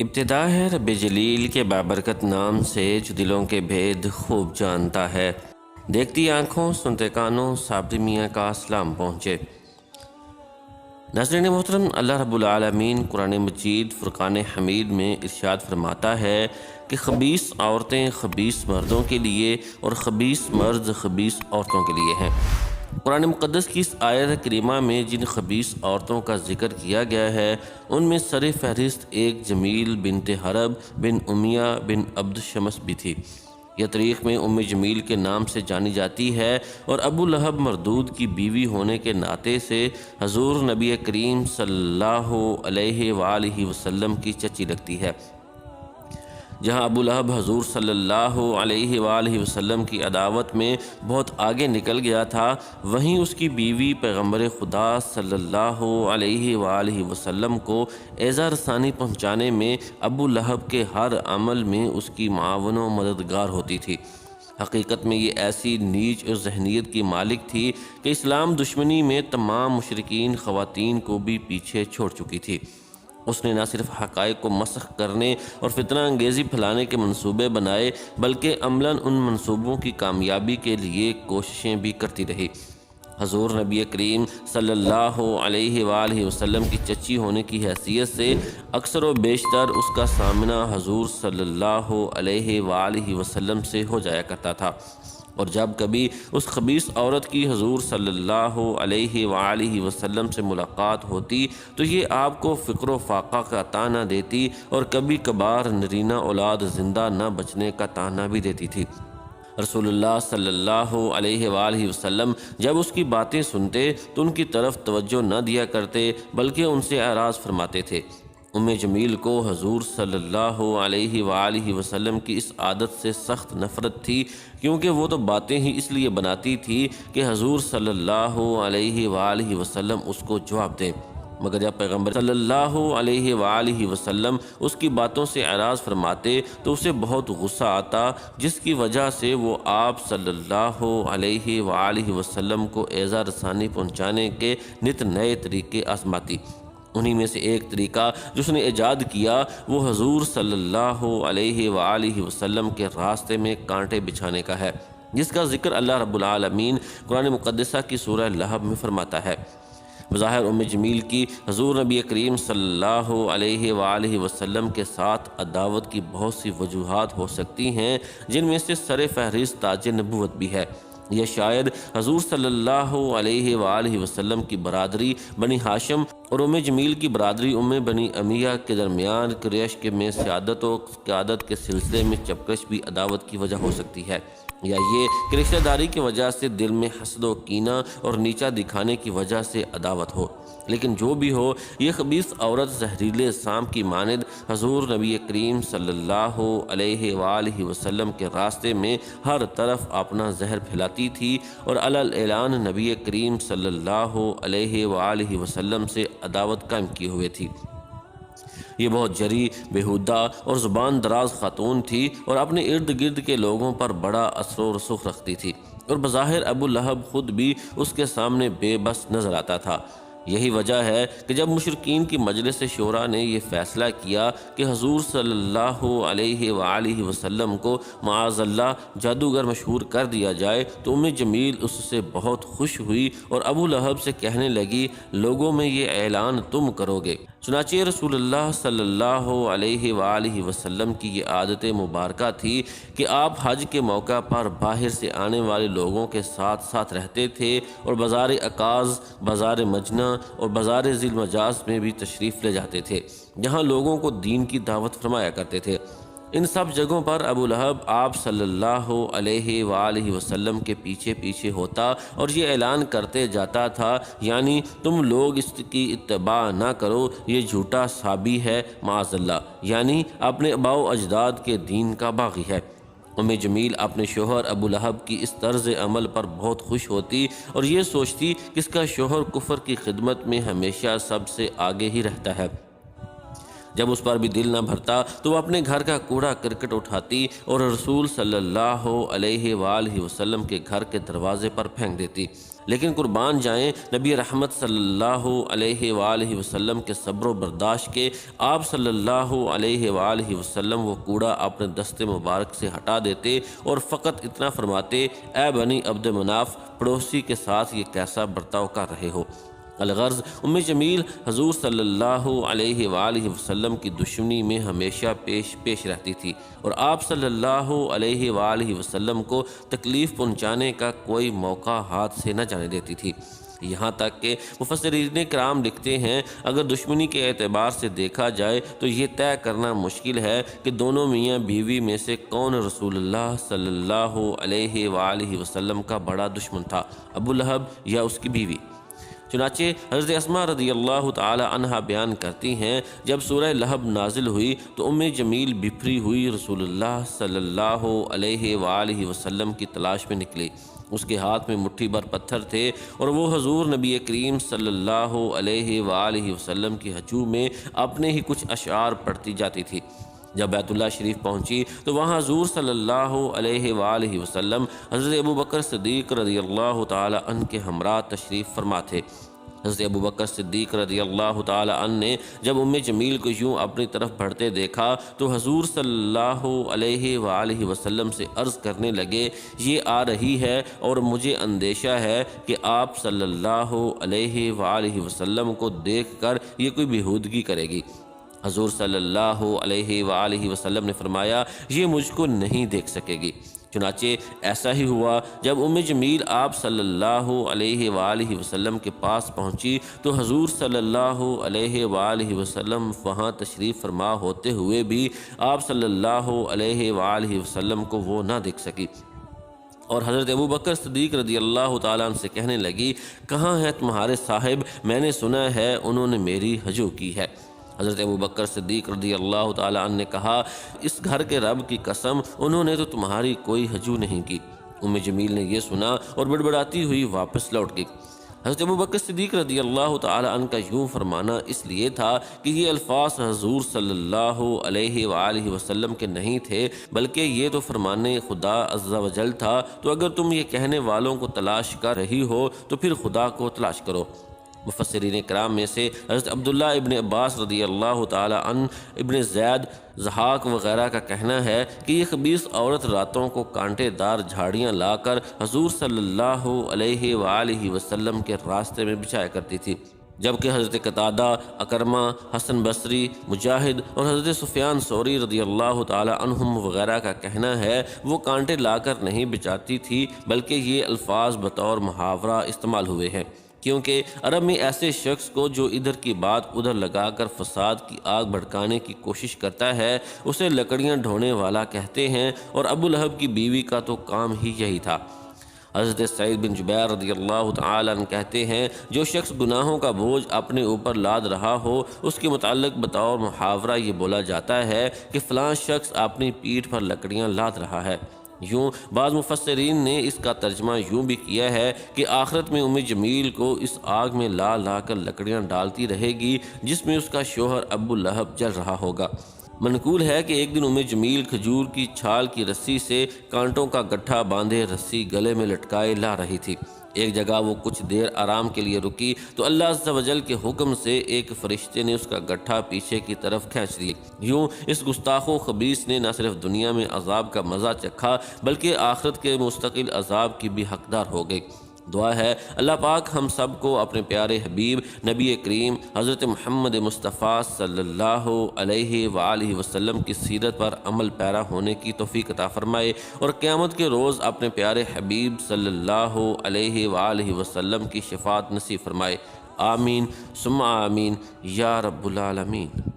ابتدا ہے رب جلیل کے بابرکت نام سے جو دلوں کے بھید خوب جانتا ہے۔ دیکھتی آنکھوں سنتے کانوں صابری میاں کا سلام پہنچے۔ ناظرین محترم، اللہ رب العالمین قرآن مجید فرقان حمید میں ارشاد فرماتا ہے کہ خبیث عورتیں خبیث مردوں کے لیے اور خبیث مرد خبیث عورتوں کے لیے ہیں۔ قرآن مقدس کی اس آیت کریمہ میں جن خبیث عورتوں کا ذکر کیا گیا ہے ان میں سر فہرست ایک جمیل بنت حرب بن امیہ بن عبد شمس بھی تھی۔ یہ تاریخ میں ام جمیل کے نام سے جانی جاتی ہے اور ابو لہب مردود کی بیوی ہونے کے ناطے سے حضور نبی کریم صلی اللہ علیہ وآلہ وسلم کی چچی لگتی ہے۔ جہاں ابو لہب حضور صلی اللہ علیہ وآلہ وسلم کی عداوت میں بہت آگے نکل گیا تھا، وہیں اس کی بیوی پیغمبر خدا صلی اللہ علیہ وآلہ وسلم کو ایذا رسانی پہنچانے میں ابو لہب کے ہر عمل میں اس کی معاون و مددگار ہوتی تھی۔ حقیقت میں یہ ایسی نیچ اور ذہنیت کی مالک تھی کہ اسلام دشمنی میں تمام مشرکین خواتین کو بھی پیچھے چھوڑ چکی تھی۔ اس نے نہ صرف حقائق کو مسخ کرنے اور فتنہ انگیزی پھیلانے کے منصوبے بنائے بلکہ عملاً ان منصوبوں کی کامیابی کے لیے کوششیں بھی کرتی رہی۔ حضور نبی کریم صلی اللہ علیہ وآلہ وسلم کی چچی ہونے کی حیثیت سے اکثر و بیشتر اس کا سامنا حضور صلی اللہ علیہ وآلہ وسلم سے ہو جایا کرتا تھا، اور جب کبھی اس خبیث عورت کی حضور صلی اللہ علیہ وآلہ وسلم سے ملاقات ہوتی تو یہ آپ کو فقر و فاقہ کا طعنہ دیتی اور کبھی کبھار نرینہ اولاد زندہ نہ بچنے کا طعنہ بھی دیتی تھی۔ رسول اللہ صلی اللہ علیہ وآلہ وسلم جب اس کی باتیں سنتے تو ان کی طرف توجہ نہ دیا کرتے بلکہ ان سے اعراض فرماتے تھے۔ ام جمیل کو حضور صلی اللہ علیہ وآلہ وسلم کی اس عادت سے سخت نفرت تھی، کیونکہ وہ تو باتیں ہی اس لیے بناتی تھی کہ حضور صلی اللہ علیہ وآلہ وسلم اس کو جواب دیں، مگر جب پیغمبر صلی اللہ علیہ وآلہ وسلم اس کی باتوں سے اعراض فرماتے تو اسے بہت غصہ آتا، جس کی وجہ سے وہ آپ صلی اللہ علیہ وآلہ وسلم کو ایذا رسانی پہنچانے کے نت نئے طریقے آزماتی۔ انہی میں سے ایک طریقہ جو اس نے ایجاد کیا وہ حضور صلی اللہ علیہ وآلہ وسلم کے راستے میں کانٹے بچھانے کا ہے، جس کا ذکر اللہ رب العالمین قرآن مقدسہ کی سورہ لہب میں فرماتا ہے۔ بظاہر ام جمیل کی حضور نبی کریم صلی اللہ علیہ وآلہ وسلم کے ساتھ عداوت کی بہت سی وجوہات ہو سکتی ہیں، جن میں سے سر فہرست تاج نبوت بھی ہے۔ یہ شاید حضور صلی اللہ علیہ وآلہ وسلم کی برادری بنی ہاشم اور ام جمیل کی برادری ام بنی امیہ کے درمیان قریش میں سیادت و قیادت کے سلسلے میں چپکش بھی عداوت کی وجہ ہو سکتی ہے، یا یہ کہ رشتہ داری کی وجہ سے دل میں حسد و کینہ اور نیچا دکھانے کی وجہ سے عداوت ہو۔ لیکن جو بھی ہو، یہ خبیث عورت زہریلے سام کی مانند حضور نبی کریم صلی اللہ علیہ وآلہ وسلم کے راستے میں ہر طرف اپنا زہر پھیلاتی تھی اور علی اعلان نبی کریم صلی اللہ علیہ وآلہ وسلم سے عداوت قائم کیے ہوئے تھی۔ یہ بہت جری، بیہودہ اور زبان دراز خاتون تھی اور اپنے ارد گرد کے لوگوں پر بڑا اثر و رسوخ رکھتی تھی، اور بظاہر ابو لہب خود بھی اس کے سامنے بے بس نظر آتا تھا۔ یہی وجہ ہے کہ جب مشرکین کی مجلس شورا نے یہ فیصلہ کیا کہ حضور صلی اللہ علیہ وآلہ وسلم کو معاذ اللہ جادوگر مشہور کر دیا جائے تو ام جمیل اس سے بہت خوش ہوئی اور ابو لہب سے کہنے لگی، لوگوں میں یہ اعلان تم کرو گے۔ چنانچہ رسول اللہ صلی اللہ علیہ وآلہ وسلم کی یہ عادت مبارکہ تھی کہ آپ حج کے موقع پر باہر سے آنے والے لوگوں کے ساتھ ساتھ رہتے تھے اور بازار عکاظ، بازار مجنہ اور بازار ذی المجاز میں بھی تشریف لے جاتے تھے، جہاں لوگوں کو دین کی دعوت فرمایا کرتے تھے۔ ان سب جگہوں پر ابو لہب آپ صلی اللہ علیہ وآلہ وسلم کے پیچھے پیچھے ہوتا اور یہ اعلان کرتے جاتا تھا، یعنی تم لوگ اس کی اتباع نہ کرو، یہ جھوٹا صابی ہے، معاذ اللہ، یعنی اپنے آباء و اجداد کے دین کا باغی ہے۔ ام جمیل اپنے شوہر ابو لہب کی اس طرز عمل پر بہت خوش ہوتی اور یہ سوچتی کہ اس کا شوہر کفر کی خدمت میں ہمیشہ سب سے آگے ہی رہتا ہے۔ جب اس پر بھی دل نہ بھرتا تو وہ اپنے گھر کا کوڑا کرکٹ اٹھاتی اور رسول صلی اللہ علیہ وآلہ وسلم کے گھر کے دروازے پر پھینک دیتی۔ لیکن قربان جائیں نبی رحمت صلی اللہ علیہ وآلہ وسلم کے صبر و برداشت کے، آپ صلی اللہ علیہ وآلہ وسلم وہ کوڑا اپنے دست مبارک سے ہٹا دیتے اور فقط اتنا فرماتے، اے بنی عبد مناف، پڑوسی کے ساتھ یہ کیسا برتاؤ کر رہے ہو؟ الغرض ام جمیل حضور صلی اللہ علیہ وآلہ وسلم کی دشمنی میں ہمیشہ پیش رہتی تھی اور آپ صلی اللہ علیہ وآلہ وسلم کو تکلیف پہنچانے کا کوئی موقع ہاتھ سے نہ جانے دیتی تھی۔ یہاں تک کہ مفسرین کرام لکھتے ہیں، اگر دشمنی کے اعتبار سے دیکھا جائے تو یہ طے کرنا مشکل ہے کہ دونوں میاں بیوی میں سے کون رسول اللہ صلی اللہ علیہ وآلہ وسلم کا بڑا دشمن تھا، ابو لہب یا اس کی بیوی۔ چنانچہ حضرت اسماء رضی اللہ تعالی عنہا بیان کرتی ہیں، جب سورہ لہب نازل ہوئی تو ام جمیل بپھری ہوئی رسول اللہ صلی اللہ علیہ وآلہ وسلم کی تلاش میں نکلی۔ اس کے ہاتھ میں مٹھی بھر پتھر تھے اور وہ حضور نبی کریم صلی اللہ علیہ وآلہ وسلم کی ہجوم میں اپنے ہی کچھ اشعار پڑھتی جاتی تھی۔ جب بیت اللہ شریف پہنچی تو وہاں حضور صلی اللہ علیہ وآلہ وسلم حضرت ابوبکر صدیق رضی اللہ تعالی عنہ کے ہمراہ تشریف فرما تھے۔ حضرت ابوبکر صدیق رضی اللہ تعالی عنہ نے جب ام جمیل کو یوں اپنی طرف بڑھتے دیکھا تو حضور صلی اللہ علیہ وآلہ وسلم سے عرض کرنے لگے، یہ آ رہی ہے اور مجھے اندیشہ ہے کہ آپ صلی اللہ علیہ وآلہ وسلم کو دیکھ کر یہ کوئی بیہودگی کرے گی۔ حضور صلی اللہ علیہ وآلہ وسلم نے فرمایا، یہ مجھ کو نہیں دیکھ سکے گی۔ چنانچہ ایسا ہی ہوا، جب ام جمیل آپ صلی اللہ علیہ وآلہ وسلم کے پاس پہنچی تو حضور صلی اللہ علیہ وآلہ وسلم وہاں تشریف فرما ہوتے ہوئے بھی آپ صلی اللہ علیہ وآلہ وسلم کو وہ نہ دیکھ سکی اور حضرت ابوبکر صدیق رضی اللہ تعالیٰ عنہ سے کہنے لگی، کہاں ہے تمہارے صاحب؟ میں نے سنا ہے انہوں نے میری ہجو کی ہے۔ حضرت ابوبکر صدیق رضی اللہ تعالیٰ عنہ نے کہا، اس گھر کے رب کی قسم، انہوں نے تو تمہاری کوئی ہجو نہیں کی۔ ام جمیل نے یہ سنا اور بڑبڑاتی ہوئی واپس لوٹ گئی۔ حضرت ابوبکر صدیق رضی اللہ تعالیٰ عنہ کا یوں فرمانا اس لیے تھا کہ یہ الفاظ حضور صلی اللہ علیہ وآلہ وسلم کے نہیں تھے، بلکہ یہ تو فرمان خدا عز و جل تھا، تو اگر تم یہ کہنے والوں کو تلاش کر رہی ہو تو پھر خدا کو تلاش کرو۔ مفسرین کرام میں سے حضرت عبداللہ ابن عباس رضی اللہ تعالی عنہ، ابن زید، ضحاک وغیرہ کا کہنا ہے کہ یہ خبیث عورت راتوں کو کانٹے دار جھاڑیاں لا کر حضور صلی اللہ علیہ وآلہ وسلم کے راستے میں بچھایا کرتی تھی، جبکہ حضرت قتادہ، اکرمہ، حسن بصری، مجاہد اور حضرت سفیان ثوری رضی اللہ تعالی عنہم وغیرہ کا کہنا ہے وہ کانٹے لا کر نہیں بچاتی تھی، بلکہ یہ الفاظ بطور محاورہ استعمال ہوئے ہیں، کیونکہ عرب میں ایسے شخص کو جو ادھر کی بات ادھر لگا کر فساد کی آگ بھڑکانے کی کوشش کرتا ہے اسے لکڑیاں ڈھونے والا کہتے ہیں، اور ابو لہب کی بیوی کا تو کام ہی یہی تھا۔ حضرت سعید بن جبیر رضی اللہ تعالیٰ عنہ کہتے ہیں، جو شخص گناہوں کا بوجھ اپنے اوپر لاد رہا ہو اس کے متعلق بطور محاورہ یہ بولا جاتا ہے کہ فلاں شخص اپنی پیٹھ پر لکڑیاں لاد رہا ہے۔ یوں بعض مفسرین نے اس کا ترجمہ یوں بھی کیا ہے کہ آخرت میں ام جمیل کو اس آگ میں لا لا کر لکڑیاں ڈالتی رہے گی جس میں اس کا شوہر ابو لہب جل رہا ہوگا۔ منقول ہے کہ ایک دن ام جمیل کھجور کی چھال کی رسی سے کانٹوں کا گٹھا باندھے رسی گلے میں لٹکائے لا رہی تھی۔ ایک جگہ وہ کچھ دیر آرام کے لیے رکی تو اللہ عز و جل کے حکم سے ایک فرشتے نے اس کا گٹھا پیچھے کی طرف کھینچ لیا۔ یوں اس گستاخ و خبیث نے نہ صرف دنیا میں عذاب کا مزہ چکھا بلکہ آخرت کے مستقل عذاب کی بھی حقدار ہو گئی۔ دعا ہے اللہ پاک ہم سب کو اپنے پیارے حبیب نبی کریم حضرت محمد مصطفیٰ صلی اللہ علیہ وآلہ وسلم کی سیرت پر عمل پیرا ہونے کی توفیق عطا فرمائے اور قیامت کے روز اپنے پیارے حبیب صلی اللہ علیہ وآلہ وسلم کی شفاعت نصیب فرمائے۔ آمین ثم آمین یا رب العالمین۔